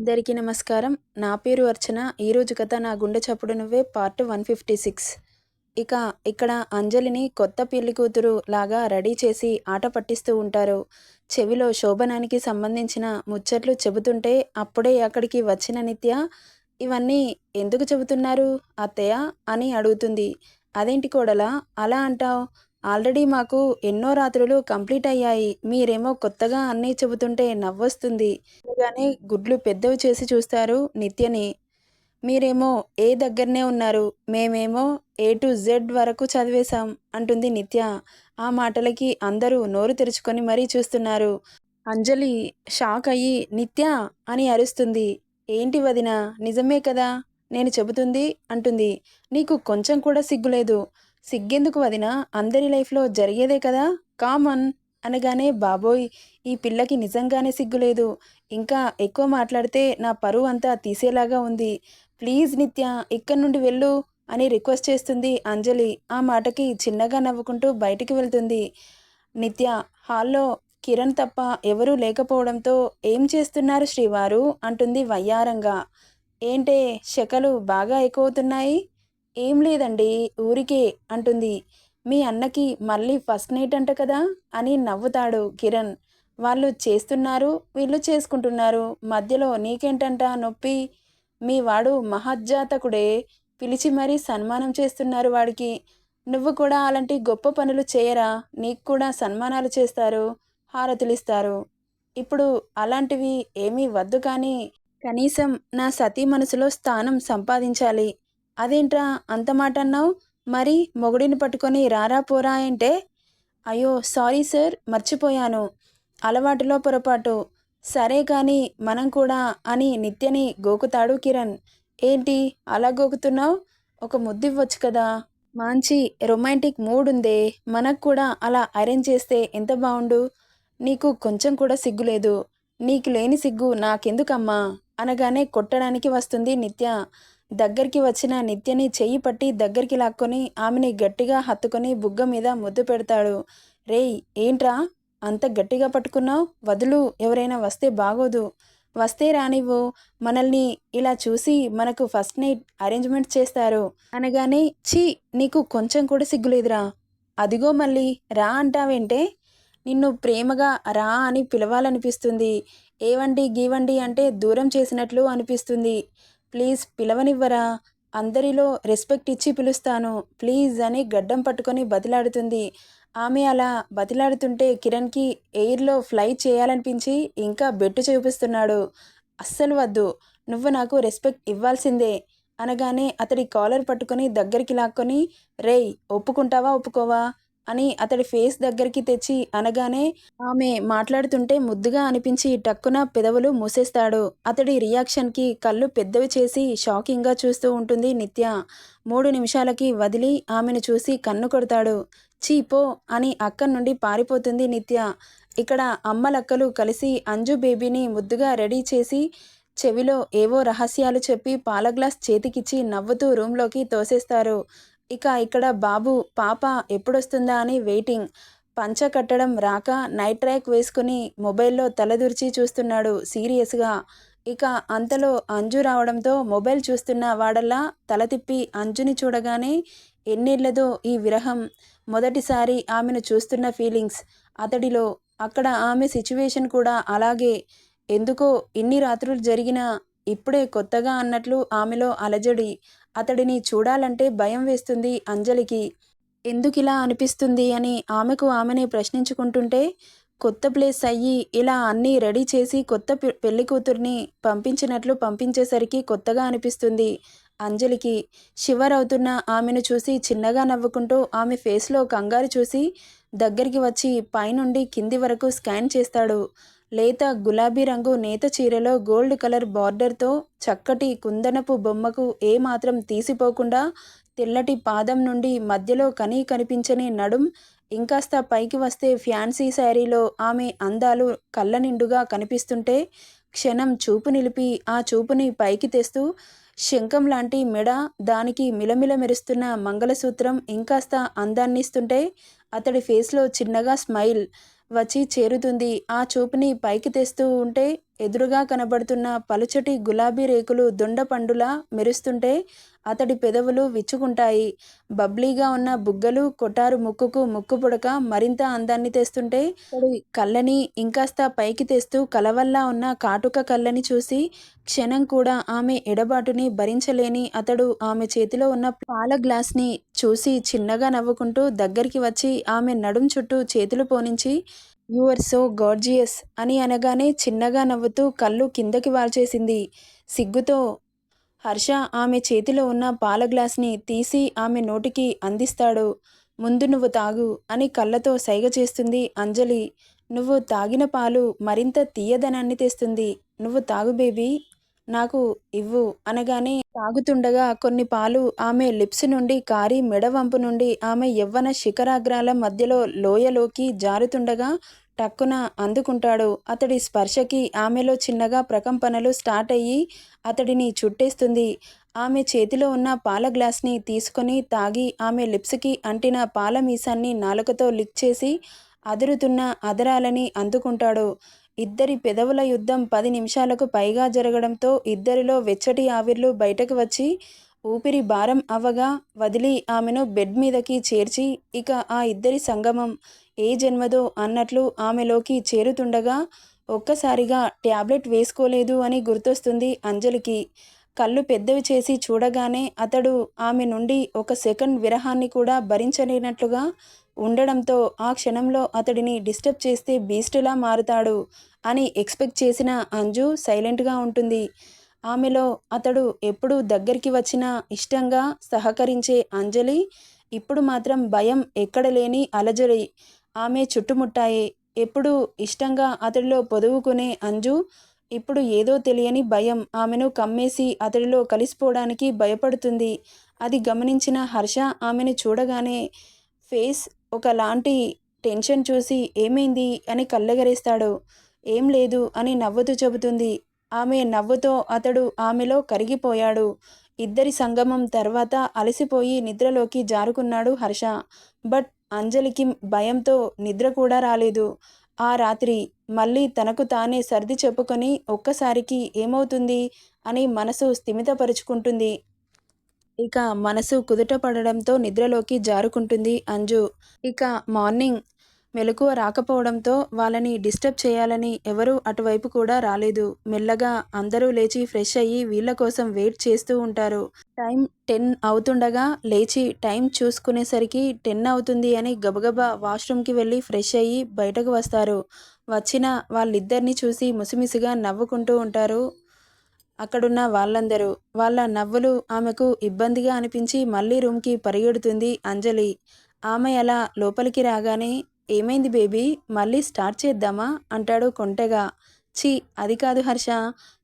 అందరికీ నమస్కారం. నా పేరు అర్చన. ఈరోజు కథ 'నా గుండె చప్పుడు నువ్వే' పార్ట్ 156. ఇక ఇక్కడ అంజలిని కొత్త పెళ్లి కూతురు లాగా రెడీ చేసి ఆట పట్టిస్తూ ఉంటారు. చెవిలో శోభనానికి సంబంధించిన ముచ్చట్లు చెబుతుంటే అప్పుడే అక్కడికి వచ్చిన నిత్య, "ఇవన్నీ ఎందుకు చెబుతున్నారు అత్తయ్య" అని అడుగుతుంది. "అదేంటి కోడలా అలా అంటావ్? ఆల్రెడీ మాకు ఎన్నో రాత్రులు కంప్లీట్ అయ్యాయి. మీరేమో కొత్తగా అన్నీ చెబుతుంటే నవ్వొస్తుంది" అనగానే గుడ్లు పెద్దవి చేసి చూస్తారు నిత్యని. "మీరేమో ఏ దగ్గరనే ఉన్నారు. మేమేమో ఏ టు జెడ్ వరకు చదివేశాం" అంటుంది నిత్య. ఆ మాటలకి అందరూ నోరు తెరుచుకొని మరీ చూస్తున్నారు. అంజలి షాక్ అయ్యి "నిత్య" అని అరుస్తుంది. "ఏంటి వదినా, నిజమే కదా నేను చెబుతుంది" అంటుంది. "నీకు కొంచెం కూడా సిగ్గులేదు." "సిగ్గెందుకు వదినా, అందరి లైఫ్‌లో జరిగేదే కదా, కామన్" అనగానే "బాబోయ్! ఈ పిల్లకి నిజంగానే సిగ్గులేదు. ఇంకా ఎక్కువ మాట్లాడితే నా పరువు అంతా తీసేలాగా ఉంది. ప్లీజ్ నిత్య ఇక్కడి నుండి వెళ్ళు" అని రిక్వెస్ట్ చేస్తుంది అంజలి. ఆ మాటకి చిన్నగా నవ్వుకుంటూ బయటికి వెళ్తుంది. నిత్య హాల్లో కిరణ్ తప్ప ఎవరూ లేకపోవడంతో "ఏం చేస్తున్నారు శ్రీవారు" అంటుంది వయ్యారంగా. "ఏంటే శకలు బాగా ఎక్కువవుతున్నాయి?" "ఏం లేదండి, ఊరికే" అంటుంది. "మీ అన్నకి మళ్ళీ ఫస్ట్ నైట్ అంట కదా" అని నవ్వుతాడు కిరణ్. "వాళ్ళు చేస్తున్నారు, వీళ్ళు చేసుకుంటున్నారు. మధ్యలో నీకేంటంట నొప్పి? మీ వాడు మహజ్జాతకుడే, పిలిచి మరీ సన్మానం చేస్తున్నారు వాడికి. నువ్వు కూడా అలాంటి గొప్ప పనులు చేయరా? నీకు కూడా సన్మానాలు చేస్తారు, హారతులిస్తారు. ఇప్పుడు అలాంటివి ఏమీ వద్దు కానీ కనీసం నా సతీ మనసులో స్థానం సంపాదించాలి." "అదేంట్రా అంత మాట అన్నావు? మరి మొగుడిని పట్టుకొని రారా పోరా అంటే?" "అయ్యో సారీ సార్, మర్చిపోయాను. అలవాటులో పొరపాటు." "సరే కానీ మనం కూడా" అని నిత్యని గోకుతాడు కిరణ్. "ఏంటి అలా గోకుతున్నావు? ఒక ముద్దివ్వొచ్చు కదా. మంచి రొమాంటిక్ మూడ్ ఉందే, మనకు కూడా అలా అరేంజ్ చేస్తే ఎంత బావుండు. నీకు కొంచెం కూడా సిగ్గులేదు. నీకు లేని సిగ్గు నాకెందుకమ్మా" అనగానే కొట్టడానికి వస్తుంది నిత్య. దగ్గరికి వచ్చిన నిత్యని చెయ్యి పట్టి దగ్గరికి లాక్కొని ఆమెని గట్టిగా హత్తుకొని బుగ్గ మీద ముద్దు పెడతాడు. "రేయ్ ఏంట్రా అంత గట్టిగా పట్టుకున్నావు? వదులు, ఎవరైనా వస్తే బాగోదు." "వస్తే రానివ్వు, మనల్ని ఇలా చూసి మనకు ఫస్ట్ నైట్ అరేంజ్మెంట్ చేస్తారు" అనగానే "ఛీ, నీకు కొంచెం కూడా సిగ్గులేదురా. అదిగో మళ్ళీ రా అంటావేంటే? నిన్ను ప్రేమగా రా అని పిలవాలనిపిస్తుంది. ఏవండి గీవండి అంటే దూరం చేసినట్లు అనిపిస్తుంది. ప్లీజ్ పిలవనివ్వరా? అందరిలో రెస్పెక్ట్ ఇచ్చి పిలుస్తాను ప్లీజ్" అని గడ్డం పట్టుకొని బతిలాడుతుంది. ఆమె అలా బతిలాడుతుంటే కిరణ్కి ఎయిర్లో ఫ్లై చేయాలనిపించి ఇంకా బెట్టు చూపిస్తున్నాడు. "అస్సలు వద్దు, నువ్వు నాకు రెస్పెక్ట్ ఇవ్వాల్సిందే" అనగానే అతడి కాలర్ పట్టుకొని దగ్గరికి లాక్కొని "రేయ్ ఒప్పుకుంటావా ఒప్పుకోవా" అని అతడి ఫేస్ దగ్గరికి తెచ్చి అనగానే ఆమె మాట్లాడుతుంటే ముద్దుగా అనిపించి టక్కున పెదవులు మూసేస్తాడు. అతడి రియాక్షన్కి కళ్ళు పెద్దవి చేసి షాకింగ్గా చూస్తూ ఉంటుంది నిత్య. 3 నిమిషాలకి వదిలి ఆమెను చూసి కన్ను కొడతాడు. "ఛీ పో" అని అక్కడి నుండి పారిపోతుంది నిత్య. ఇక్కడ అమ్మలక్కలు కలిసి అంజు బేబీని ముద్దుగా రెడీ చేసి చెవిలో ఏవో రహస్యాలు చెప్పి పాల గ్లాస్ చేతికిచ్చి నవ్వుతూ రూంలోకి తోసేస్తారు. ఇక ఇక్కడ బాబు పాప ఎప్పుడొస్తుందా అని వెయిటింగ్. పంచ కట్టడం రాక నైట్ ట్రాక్ వేసుకుని మొబైల్లో తలదూర్చి చూస్తున్నాడు సీరియస్గా. ఇక అంతలో అంజు రావడంతో మొబైల్ చూస్తున్న వాడల్లా తల తిప్పి అంజుని చూడగానే ఎన్నేళ్లదో ఈ విరహం. మొదటిసారి ఆమెను చూస్తున్న ఫీలింగ్స్ అతడిలో. అక్కడ ఆమె సిచ్యువేషన్ కూడా అలాగే. ఎందుకో ఇన్ని రాత్రులు జరిగినా ఇప్పుడే కొత్తగా అన్నట్లు ఆమెలో అలజడి. అతడిని చూడాలంటే భయం వేస్తుంది అంజలికి. ఎందుకిలా అనిపిస్తుంది అని ఆమెకు ఆమెనే ప్రశ్నించుకుంటుంటే, కొత్త ప్లేస్ అయ్యి ఇలా అన్నీ రెడీ చేసి కొత్త పెళ్లి కూతుర్ని పంపించినట్లు పంపించేసరికి కొత్తగా అనిపిస్తుంది అంజలికి. షివర్ అవుతున్న ఆమెను చూసి చిన్నగా నవ్వుకుంటూ ఆమె ఫేస్లో కంగారు చూసి దగ్గరికి వచ్చి పైనుండి కింది వరకు స్కాన్ చేస్తాడు. లేత గులాబీ రంగు నేత చీరలో గోల్డ్ కలర్ బార్డర్తో చక్కటి కుందనపు బొమ్మకు ఏమాత్రం తీసిపోకుండా తెల్లటి పాదం నుండి మధ్యలో కనిపించని నడుం, ఇంకాస్త పైకి వస్తే ఫ్యాన్సీ శారీలో ఆమె అందాలు కళ్ళ నిండుగా కనిపిస్తుంటే క్షణం చూపు నిలిపి ఆ చూపుని పైకి తెస్తూ శంఖం లాంటి మెడ, దానికి మిలమిల మెరుస్తున్న మంగళసూత్రం ఇంకాస్త అందాన్నిస్తుంటే అతడి ఫేస్లో చిన్నగా స్మైల్ వచ్చి చేరుతుంది. ఆ చూపుని పైకి తెస్తూ ఉంటే ఎదురుగా కనబడుతున్న పలుచటి గులాబీ రేకులు దొండపండులా మెరుస్తుంటే అతడి పెదవులు విచ్చుకుంటాయి. బబ్లీగా ఉన్న బుగ్గలు కొటారు ముక్కుకు ముక్కు పుడక మరింత అందాన్ని తెస్తుంటే అతడి కళ్ళని ఇంకాస్త పైకి తెస్తూ కలవల్లా ఉన్న కాటుక కళ్ళని చూసి క్షణం కూడా ఆమె ఎడబాటుని భరించలేని అతడు ఆమె చేతిలో ఉన్న పాల గ్లాస్ని చూసి చిన్నగా నవ్వుకుంటూ దగ్గరికి వచ్చి ఆమె నడుం చుట్టూ చేతులు పోనించి యు ఆర్ సో గార్జియస్ అని అనగానే చిన్నగా నవ్వుతూ కళ్ళు కిందకి వాల్చేసింది. సిగ్గుతో హర్ష ఆమె చేతిలో ఉన్న పాల గ్లాస్ని తీసి ఆమె నోటికి అందిస్తాడు. ముందు నువ్వు తాగు అని కళ్ళతో సైగ చేస్తుంది అంజలి. నువ్వు తాగిన పాలు మరింత తీయదనాన్ని తెస్తుంది. నువ్వు తాగు బేబీ, నాకు ఇవ్వు అనగానే తాగుతుండగా కొన్ని పాలు ఆమె లిప్స్ నుండి కారి మెడవంపు నుండి ఆమె యవ్వన శిఖరాగ్రాల మధ్యలో లోయలోకి జారుతుండగా టక్కున అందుకుంటాడు. అతడి స్పర్శకి ఆమెలో చిన్నగా ప్రకంపనలు స్టార్ట్ అయ్యి అతడిని చుట్టేస్తుంది. ఆమె చేతిలో ఉన్న పాల గ్లాస్ని తీసుకొని తాగి ఆమె లిప్స్కి అంటిన పాల మీసాన్ని నాలుకతో లిక్ చేసి అదురుతున్న అదరాలని అందుకుంటాడు. ఇద్దరి పెదవుల యుద్ధం 10 నిమిషాలకు పైగా జరగడంతో ఇద్దరిలో వెచ్చటి ఆవిర్లు బయటకు వచ్చి ఊపిరి భారం అవ్వగా వదిలి ఆమెను బెడ్ మీదకి చేర్చి ఇక ఆ ఇద్దరి సంగమం ఏ జన్మదో అన్నట్లు ఆమెలోకి చేరుతుండగా ఒక్కసారిగా ట్యాబ్లెట్ వేసుకోలేదు అని గుర్తొస్తుంది అంజలికి. కళ్ళు పెద్దవి చేసి చూడగానే అతడు ఆమె నుండి ఒక సెకండ్ విరహాన్ని కూడా భరించలేనట్లుగా ఉండడంతో ఆ క్షణంలో అతడిని డిస్టర్బ్ చేస్తే బీస్టులా మారుతాడు అని ఎక్స్పెక్ట్ చేసిన అంజు సైలెంట్గా ఉంటుంది. ఆమెలో అతడు ఎప్పుడు దగ్గరికి వచ్చినా ఇష్టంగా సహకరించే అంజలి ఇప్పుడు మాత్రం భయం ఎక్కడ లేని అలజడి ఆమె చుట్టుముట్టాయి. ఎప్పుడు ఇష్టంగా అతడిలో పొదువుకునే అంజు ఇప్పుడు ఏదో తెలియని భయం ఆమెను కమ్మేసి అతడిలో కలిసిపోవడానికి భయపడుతుంది. అది గమనించిన హర్ష ఆమెను చూడగానే ఫేస్ ఒకలాంటి టెన్షన్ చూసి ఏమైంది అని కళ్ళెగరేస్తాడు. ఏం లేదు అని నవ్వుతూ చెబుతుంది. ఆమె నవ్వుతో అతడు ఆమెలో కరిగిపోయాడు. ఇద్దరి సంగమం తర్వాత అలసిపోయి నిద్రలోకి జారుకున్నాడు హర్ష. బట్ అంజలికి భయంతో నిద్ర కూడా రాలేదు. ఆ రాత్రి మళ్ళీ తనకు తానే సర్ది చెప్పుకొని ఒక్కసారికి ఏమవుతుంది అని మనసు స్థిమితపరుచుకుంటుంది. ఇక మనసు కుదుట పడడంతో నిద్రలోకి జారుకుంటుంది అంజు. ఇక మార్నింగ్ మెలకువ రాకపోవడంతో వాళ్ళని డిస్టర్బ్ చేయాలని ఎవరూ అటువైపు కూడా రాలేదు. మెల్లగా అందరూ లేచి ఫ్రెష్ అయ్యి వీళ్ళ కోసం వెయిట్ చేస్తూ ఉంటారు. టైం 10 అవుతుండగా లేచి టైం చూసుకునేసరికి 10 అవుతుంది అని గబగబా వాష్రూమ్కి వెళ్ళి ఫ్రెష్ అయ్యి బయటకు వస్తారు. వచ్చిన వాళ్ళిద్దరిని చూసి ముసిముసిగా నవ్వుకుంటూ ఉంటారు అక్కడున్న వాళ్ళందరూ. వాళ్ళ నవ్వులు ఆమెకు ఇబ్బందిగా అనిపించి మళ్ళీ రూమ్కి పరిగెడుతుంది అంజలి. ఆమె అలా లోపలికి రాగానే ఏమైంది బేబీ, మళ్ళీ స్టార్ట్ చేద్దామా అంటాడు కొంటెగా. ఛీ, అది కాదు హర్ష,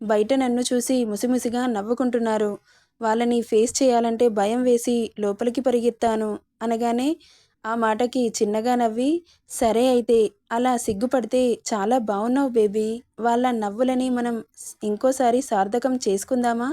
బయట నన్ను చూసి ముసిముసిగా నవ్వుకుంటున్నారు. వాళ్ళని ఫేస్ చేయాలంటే భయం వేసి లోపలికి పరిగెత్తాను అనగానే ఆ మాటకి చిన్నగా నవ్వి సరే అయితే అలా సిగ్గుపడితే చాలా బాగున్నావు బేబీ, వాళ్ళ నవ్వులని మనం ఇంకోసారి సార్థకం చేసుకుందామా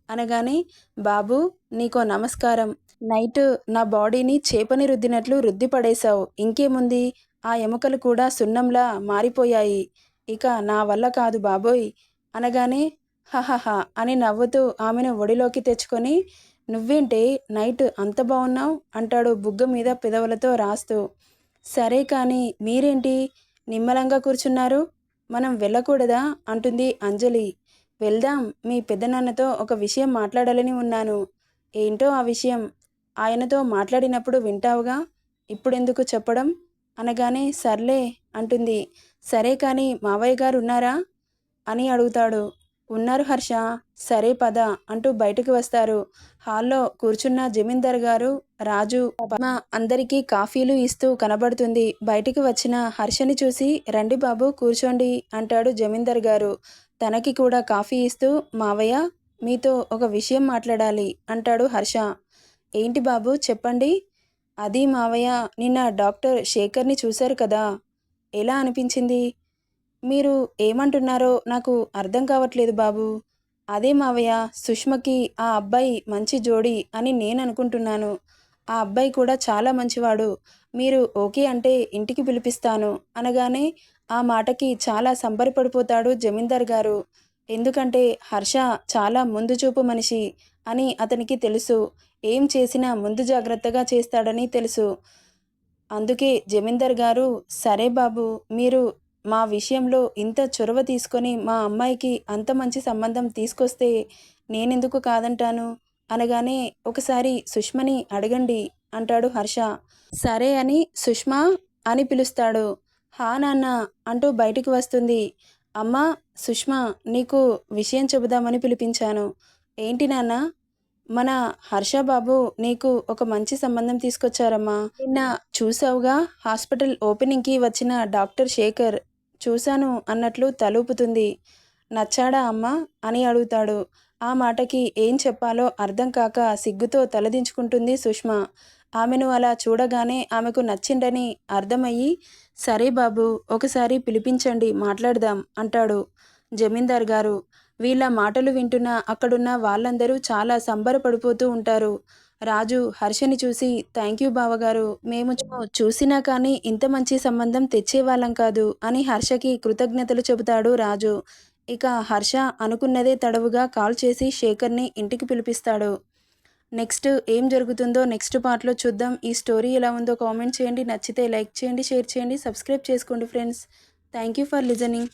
అనగానే బాబు నీకో నమస్కారం, నైట్ నా బాడీని చేపని రుద్దినట్లు రుద్ది పడేశావు, ఇంకేముంది ఆ ఎముకలు కూడా సున్నంలా మారిపోయాయి, ఇక నా వల్ల కాదు బాబోయ్ అనగానే హహహ అని నవ్వుతూ ఆమెను ఒడిలోకి తెచ్చుకొని నువ్వేంటే నైట్ అంత బాగున్నావు అంటాడు బుగ్గ మీద పెదవులతో రాస్తూ. సరే కానీ మీరేంటి నిమ్మలంగా కూర్చున్నారు, మనం వెళ్ళకూడదా అంటుంది అంజలి. వెళ్దాం, మీ పెద్దనాన్నతో ఒక విషయం మాట్లాడాలని ఉన్నాను. ఏంటో ఆ విషయం, ఆయనతో మాట్లాడినప్పుడు వింటావుగా, ఇప్పుడెందుకు చెప్పడం అనగానే సర్లే అంటుంది. సరే కానీ మావయ్య గారు ఉన్నారా అని అడుగుతాడు. ఉన్నారు హర్ష, సరే పద అంటూ బయటకు వస్తారు. హాల్లో కూర్చున్న జమీందార్ గారు, రాజు, పద్మ అందరికీ కాఫీలు ఇస్తూ కనబడుతుంది. బయటికి వచ్చిన హర్షని చూసి రండి బాబు కూర్చోండి అంటాడు జమీందార్ గారు. తనకి కూడా కాఫీ ఇస్తూ మావయ్య మీతో ఒక విషయం మాట్లాడాలి అంటాడు హర్ష. ఏంటి బాబు చెప్పండి. అది మావయ్య, నిన్న డాక్టర్ శేఖర్ని చూశారు కదా, ఎలా అనిపించింది? మీరు ఏమంటున్నారో నాకు అర్థం కావట్లేదు బాబు. అదే మావయ్య, సుష్మకి ఆ అబ్బాయి మంచి జోడి అని నేను అనుకుంటున్నాను. ఆ అబ్బాయి కూడా చాలా మంచివాడు. మీరు ఓకే అంటే ఇంటికి పిలిపిస్తాను అనగానే ఆ మాటకి చాలా సంబరపడిపోతాడు జమీందార్ గారు. ఎందుకంటే హర్ష చాలా ముందు చూపు మనిషి అని అతనికి తెలుసు. ఏం చేసినా ముందు జాగ్రత్తగా చేస్తాడని తెలుసు. అందుకే జమీందార్ గారు, "సరే బాబు, మీరు మా విషయంలో ఇంత చొరవ తీసుకొని మా అమ్మాయికి అంత మంచి సంబంధం తీసుకొస్తే నేనెందుకు కాదంటాను" అనగానే, "ఒకసారి సుష్మని అడగండి" అంటాడు హర్ష. సరే అని సుష్మా అని పిలుస్తాడు. "హా నాన్న" అంటూ బయటికి వస్తుంది. "అమ్మా సుష్మా, నీకు విషయం చెబుదామని పిలిపించాను." "ఏంటి నాన్నా?" "మన హర్ష బాబు నీకు ఒక మంచి సంబంధం తీసుకొచ్చారమ్మా. నిన్న చూసావుగా హాస్పిటల్ ఓపెనింగ్‌కి వచ్చిన డాక్టర్ శేఖర్." "చూశాను" అన్నట్లు తలూపుతుంది. "నచ్చాడా అమ్మా?" అని అడుగుతాడు. ఆ మాటకి ఏం చెప్పాలో అర్థం కాక సిగ్గుతో తలదించుకుంటుంది సుష్మ. ఆమెను అలా చూడగానే ఆమెకు నచ్చిందని అర్థమయ్యి, "సరే బాబు, ఒకసారి పిలిపించండి మాట్లాడదాం" అంటాడు జమీందార్ గారు. వీళ్ళ మాటలు వింటున్న అక్కడున్న వాళ్ళందరూ చాలా సంబరపడిపోతూ ఉంటారు. రాజు హర్షని చూసి, "థాంక్యూ బావగారు, మేము చూసినా కానీ ఇంత మంచి సంబంధం తెచ్చేవాళ్ళం కాదు" అని హర్షకి కృతజ్ఞతలు చెబుతాడు రాజు. ఇక హర్ష అనుకున్నదే తడవుగా కాల్ చేసి శేఖర్‌ని ఇంటికి పిలిపిస్తాడు. నెక్స్ట్ ఏం జరుగుతుందో నెక్స్ట్ పార్ట్‌లో చూద్దాం. ఈ స్టోరీ ఎలా ఉందో కామెంట్ చేయండి. నచ్చితే లైక్ చేయండి, షేర్ చేయండి, సబ్స్క్రైబ్ చేసుకోండి ఫ్రెండ్స్. Thank you for listening.